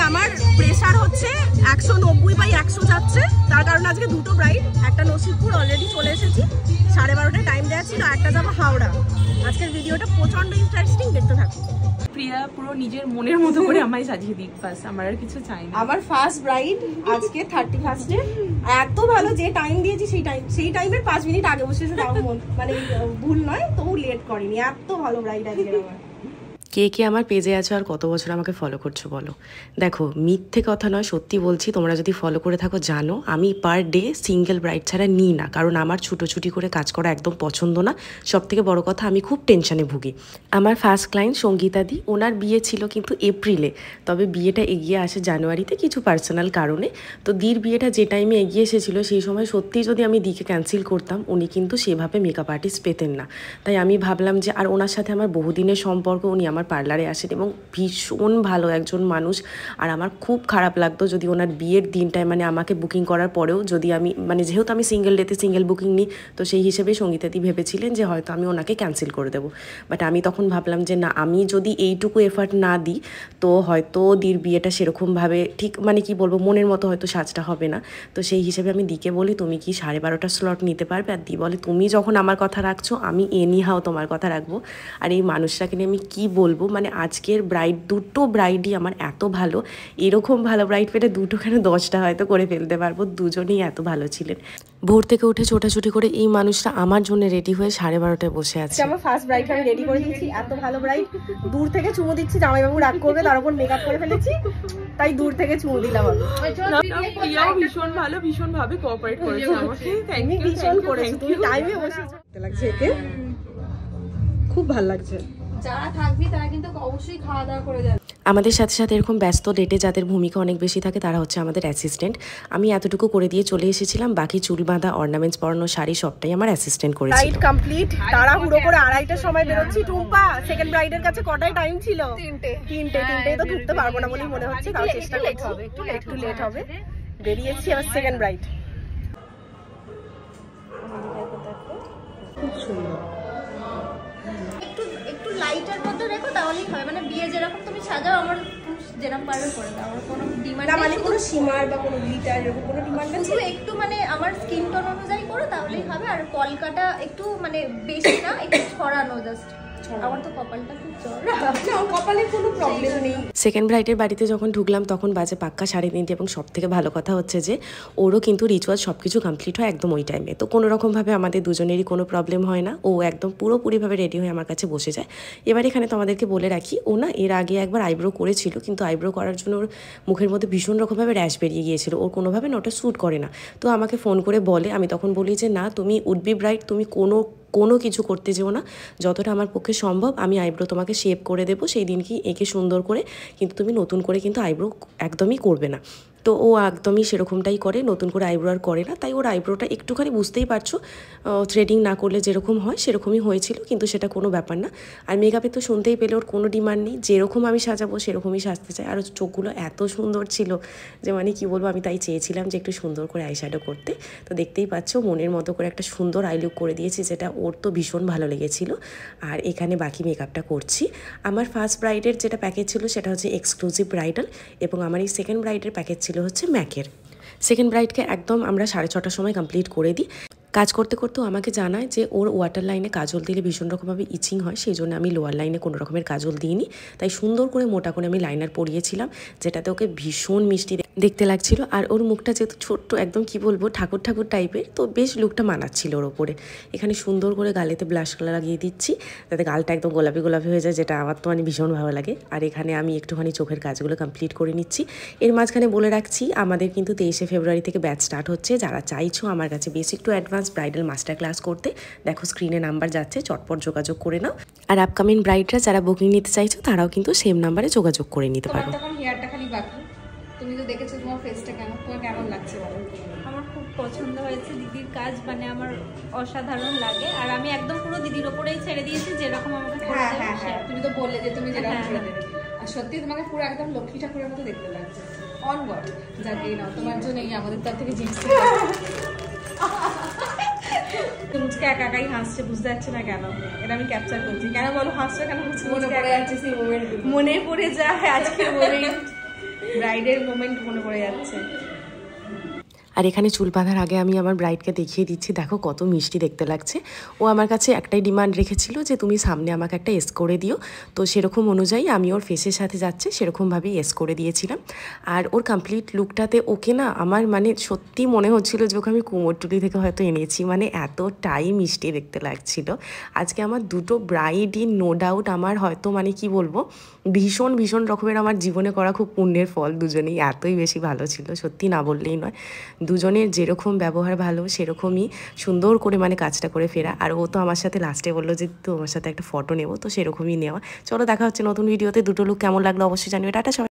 আমার প্রেসার হচ্ছে 190/100 যাচ্ছে, তার কারণে আজকে দুটো ব্রাইড, একটা নসিবপুর অলরেডি চলে এসেছি, 12:30টায় টাইম দেওয়া ছিল, একটা যাবো হাওড়া। আজকের ভিডিওটা প্রচন্ড ইন্টারেস্টিং, দেখতে থাকো। প্রিয়া পুরো নিজের মনের মতো করে আমায় সাজিয়ে দিক, বাস আমার আর কিছু চাই না। আমার ফার্স্ট ব্রাইড আজকে 31-এ, এত ভালো যে টাইম দিয়েছি সেই টাইমের 5 মিনিট আগে বসেছে, তাও মানে ভুল নয়, তবু লেট করেনি। এত ভালো ব্রাইড আজকে আমার। কে কে আমার পেজে আছো আর কত বছর আমাকে ফলো করছো বলো। দেখো মিথ্যে কথা নয়, সত্যি বলছি, তোমরা যদি ফলো করে থাকো জানো আমি পার ডে সিঙ্গেল ব্রাইড ছাড়া নিই না, কারণ আমার ছুটোছুটি করে কাজ করা একদম পছন্দ না। সব থেকে বড় কথা আমি খুব টেনশনে ভুগি। আমার ফার্স্ট ক্লায়েন্ট সঙ্গীতা দি, ওনার বিয়ে ছিল কিন্তু এপ্রিলে, তবে বিয়েটা এগিয়ে আসে জানুয়ারিতে কিছু পার্সোনাল কারণে। তো দির বিয়েটা যে টাইমে এগিয়ে এসেছিলো সেই সময় সত্যিই যদি আমি দিকে ক্যান্সেল করতাম, উনি কিন্তু সেভাবে মেকআপ আর্টিস্ট পেতেন না। তাই আমি ভাবলাম যে, আর ওনার সাথে আমার বহুদিনের সম্পর্ক, উনি আমার পার্লারে আসেন এবং ভীষণ ভালো একজন মানুষ। আর আমার খুব খারাপ লাগতো যদি ওনার বিয়ের দিনটায় মানে আমাকে বুকিং করার পরেও যদি আমি মানে যেহেতু আমি সিঙ্গেল ডেতে সিঙ্গেল বুকিং নিই, তো সেই হিসেবে সঙ্গীতাদি ভেবেছিলেন যে হয়তো আমি ওনাকে ক্যান্সেল করে দেবো। বাট আমি তখন ভাবলাম যে না, আমি যদি এইটুকু এফার্ট না দিই তো হয়তো দির বিয়েটা সেরকমভাবে ঠিক মানে কি বলবো মনের মতো হয়তো সাজটা হবে না। তো সেই হিসেবে আমি দিকে বলি তুমি কি 12:30 স্লট নিতে পারবে, আর দি বলে তুমি যখন আমার কথা রাখছো আমি এনিহাও তোমার কথা রাখবো। আর এই মানুষটাকে নিয়ে আমি কি বলবো, মানে আজকের ব্রাইড দুটো ব্রাইডই আমার এত ভালো, এরকম ভালো ব্রাইড পেলে দুটো কেন 10টা হয়তো করে ফেলতে পারবো, দুজনেই এত ভালো ছিলেন। ভোর থেকে উঠে ছোটাছুটি করে এই মানুষটা আমার জন্য রেডি হয়ে 12:30টায় বসে আছে। আমার ফার্স্ট ব্রাইড আমি রেডি করে দিয়েছি, এত ভালো ব্রাইড, দূর থেকে চুমু দিচ্ছি, জামাইবাবু রাগ করবে, তার উপর মেকআপ করে ফেলেছি, তাই দূর থেকে চুমু দিলাম। প্রিয়াও ভীষণ ভালো, ভীষণ ভাবে কোঅপারেট করেছে আমাকে, তুমি ভীষণ করেছো, তুমি টাইমে বসেছো, লাগছে একে খুব ভালো লাগছে। যারা থাকবি তারা কিন্তু অবশ্যই খাওয়া দাওয়া করে যাবে। আমাদের সাথে সাথে এরকম ব্যস্ত ডেটে যাদের ভূমিকা অনেক বেশি থাকে তারা হচ্ছে আমাদের অ্যাসিস্ট্যান্ট। আমি এতটুকু করে দিয়ে চলে এসেছিলাম, বাকি চুল বাঁধা, অর্নামেন্টস পরানো, শাড়ি সবটাই আমার অ্যাসিস্ট্যান্ট করেছে। ব্রাইড কমপ্লিট, তারা হুড়ো করে 2:30টার সময় বেরোচ্ছি। টুম্পা সেকেন্ড ব্রাইডের কাছে কটায় টাইম ছিল? 3টে তো ঢুকতে পারবো না বলেই মনে হচ্ছে, তাও চেষ্টা করতে হবে, একটু লেট হবে। বেরিয়েছি আবার সেকেন্ড ব্রাইড। খুব সুন্দর, একটু লাইটার মধ্যে রেখো তাহলেই হয়, মানে বিয়ে যেরকম তুমি সাজাও আমার যেরকম পারবে করে দাও, আমার কোনো ডিমান্ড না, মানে কোনো সীমার বা কোনো গ্লিটার এরকম কোনো ডিমান্ড নেই, শুধু একটু মানে আমার স্কিন টোন অনুযায়ী করো তাহলেই হবে। আর কলকাটা একটু মানে বেশি না, একটু ছড়ানো, জাস্ট আমার তো কপালটা খুব চড়া, কপালে কোনো প্রবলেম নেই। সেকেন্ড ব্রাইডের বাড়িতে যখন ঢুকলাম তখন বাজে পাক্কা 3:30, এবং সব থেকে ভালো কথা হচ্ছে যে ওরও কিন্তু রিচুয়াল সব কিছু কমপ্লিট হয় একদম ওই টাইমে। তো কোনো রকমভাবে আমাদের দুজনেরই কোনো প্রবলেম হয় না, ও একদম পুরোপুরিভাবে রেডি হয়ে আমার কাছে বসে যায়। এবার এখানে তোমাদেরকে বলে রাখি, ও না এর আগে একবার আইব্রো করেছিল, কিন্তু আইব্রো করার জন্য ওর মুখের মধ্যে ভীষণ রকমভাবে র্যাশ বেরিয়ে গিয়েছিল, ওর কোনোভাবে না ওটা শ্যুট করে না। তো আমাকে ফোন করে বলে, আমি তখন বলি যে না, তুমি উড বি ব্রাইড, তুমি কোনো কিছু করতে যেও না, যতটা আমার পক্ষে সম্ভব আমি আইব্রো তোমাকে শেপ করে দেবো সেই দিন কি এঁকে সুন্দর করে, কিন্তু তুমি নতুন করে কিন্তু আইব্রো একদমই করবে না। তো ও একদমই সেরকমটাই করে, নতুন করে আইব্রো আর করে না। তাই ওর আইব্রোটা একটুখানি বুঝতেই পারছো থ্রেডিং না করলে যেরকম হয় সেরকমই হয়েছিল, কিন্তু সেটা কোনো ব্যাপার না। আর মেকআপে তো শুনতেই পেলে ওর কোনো ডিমান্ড নেই, যেরকম আমি সাজাবো সেরকমই সাজতে চাই। আর চোখগুলো এত সুন্দর ছিল যে মানে কি বলবো, আমি তাই চেয়েছিলাম যে একটু সুন্দর করে আইশ্যাডো করতে। তো দেখতেই পাচ্ছ মনের মতো করে একটা সুন্দর আই লুক করে দিয়েছি, যেটা ওর তো ভীষণ ভালো লেগেছিল। আর এখানে বাকি মেকআপটা করছি। আমার ফার্স্ট ব্রাইডের যেটা প্যাকেজ ছিল সেটা হচ্ছে এক্সক্লুসিভ ব্রাইডাল, এবং আমার এই সেকেন্ড ব্রাইডের প্যাকেজ ছিল হচ্ছে ম্যাকের। সেকেন্ড ব্রাইডকে একদম আমরা 6:30টার সময় কমপ্লিট করে দিই। কাজ করতে করতেও আমাকে জানায় যে ওর ওয়াটার লাইনে কাজল দিলে ভীষণ রকমভাবে ইচিং হয়, সেই জন্য আমি লোয়ার লাইনে কোনো রকমের কাজল দিইনি। তাই সুন্দর করে মোটা করে আমি লাইনার পরিয়েছিলাম, যেটাতে ওকে ভীষণ মিষ্টি দেখতে লাগছিল। আর ওর মুখটা যেহেতু ছোট্ট, একদম কি বলবো ঠাকুর ঠাকুর টাইপের, তো বেশ লুকটা মানাচ্ছিল ওর ওপরে। এখানে সুন্দর করে গালেতে ব্লাশ কালার লাগিয়ে দিচ্ছি, যাতে গালটা একদম গোলাপি গোলাপি হয়ে যায়, যেটা আমার তো মানে ভীষণ ভালো লাগে। আর এখানে আমি একটুখানি চোখের কাজগুলো কমপ্লিট করে নিচ্ছি। এর মাঝখানে বলে রাখছি আমাদের কিন্তু 23শে ফেব্রুয়ারি থেকে ব্যাচ স্টার্ট হচ্ছে। যারা চাইছো আমার কাছে basic to advance bridal master class করতে, দেখো স্ক্রিনে নাম্বার যাচ্ছে, চটপট যোগাযোগ করে নাও। আর আপকামিং ব্রাইডরা যারা বুকিং নিতে চাইছো তারাও কিন্তু সেম নাম্বারে যোগাযোগ করে নিতে পারো। তখন হেয়ারটা খালি বাকি, তুমি তো দেখেছো তোমার ফেসটা তোমার কেমন লাগছে বলো? আমার খুব পছন্দ হয়েছে দিদির কাজ, মানে আমার অসাধারণ লাগে। আর আমি একদম পুরো দিদির ওপরেই ছেড়ে দিয়েছি, যেরকম আমাকে করতে হবে। তুমি তো বললে যে তুমি যেরকম ছেড়ে দেবে, আর সত্যি তোমাকে পুরো একদম লক্ষ্মী ঠাকুরের মতো দেখতে লাগছে। অন গড, যাকে নাও তোমার জন্যই আমাদের তার থেকে জিনিস মুচকে একা একাই হাসছে, বুঝতে পারছি না কেন। এটা আমি ক্যাপচার করছি, কেন বলো হাসছে কেন? মনে পড়ে যাচ্ছে সেই মোমেন্ট, মনে পড়ে যায় আজকের মোমেন্ট। ব্রাইডের মোমেন্ট মনে পড়ে যাচ্ছে। আর এখানে চুল বাঁধার আগে আমি আমার ব্রাইডকে দেখিয়ে দিচ্ছি, দেখো কত মিষ্টি দেখতে লাগছে। ও আমার কাছে একটাই ডিমান্ড রেখেছিল যে তুমি সামনে আমাকে একটা এস করে দিও, তো সেরকম অনুযায়ী আমি ওর ফেসের সাথে যাচ্ছে সেরকমভাবেই এস করে দিয়েছিলাম। আর ওর কমপ্লিট লুকটাতে ওকে না আমার মানে সত্যি মনে হচ্ছিল যে ওকে আমি কুমোরটুলি থেকে হয়তো এনেছি, মানে এতটাই মিষ্টি দেখতে লাগছিল। আজকে আমার দুটো ব্রাইডই নো ডাউট আমার হয়তো মানে কি বলবো ভীষণ ভীষণ রকমের আমার জীবনে করা খুব পুণ্যের ফল, দুজনেই এতই বেশি ভালো ছিল, সত্যি না বললেই নয়। দুজনের যেরকম ব্যবহার ভালো সেরকমই সুন্দর করে মানে কাজটা করে ফেরা। আর ও তো আমার সাথে লাস্টে বললো যে তোমার সাথে একটা ফটো নেবো, তো সেরকমই নেওয়া। চলো দেখা হচ্ছে নতুন ভিডিওতে। দুটো লুক কেমন লাগলো অবশ্যই জানিও। টাটা সবাই।